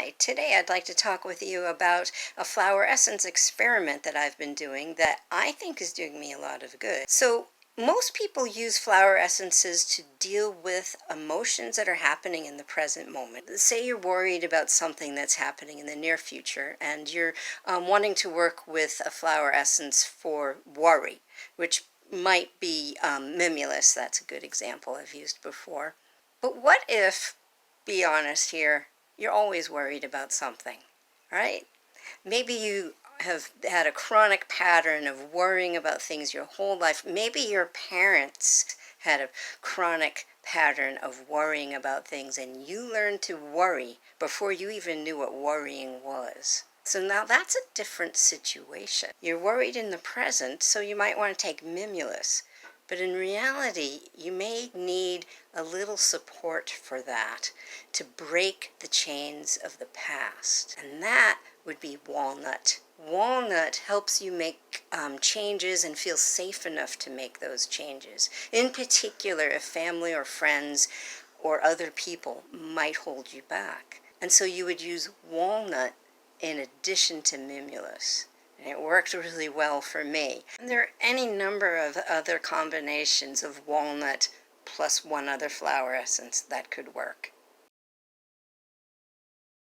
Hi, today I'd like to talk with you about a flower essence experiment that I've been doing that I think is doing me a lot of good. So, most people use flower essences to deal with emotions that are happening in the present moment. Say you're worried about something that's happening in the near future and you're wanting to work with a flower essence for worry, which might be mimulus. That's a good example I've used before. But what if, be honest here, you're always worried about something, right? Maybe you have had a chronic pattern of worrying about things your whole life. Maybe your parents had a chronic pattern of worrying about things and you learned to worry before you even knew what worrying was. So now that's a different situation. You're worried in the present, so you might want to take Mimulus. But in reality, you may need a little support for that to break the chains of the past. And that would be walnut. Walnut helps you make changes and feel safe enough to make those changes. In particular, if family or friends or other people might hold you back. And so you would use walnut in addition to Mimulus. And it worked really well for me. And there are any number of other combinations of walnut plus one other flower essence that could work.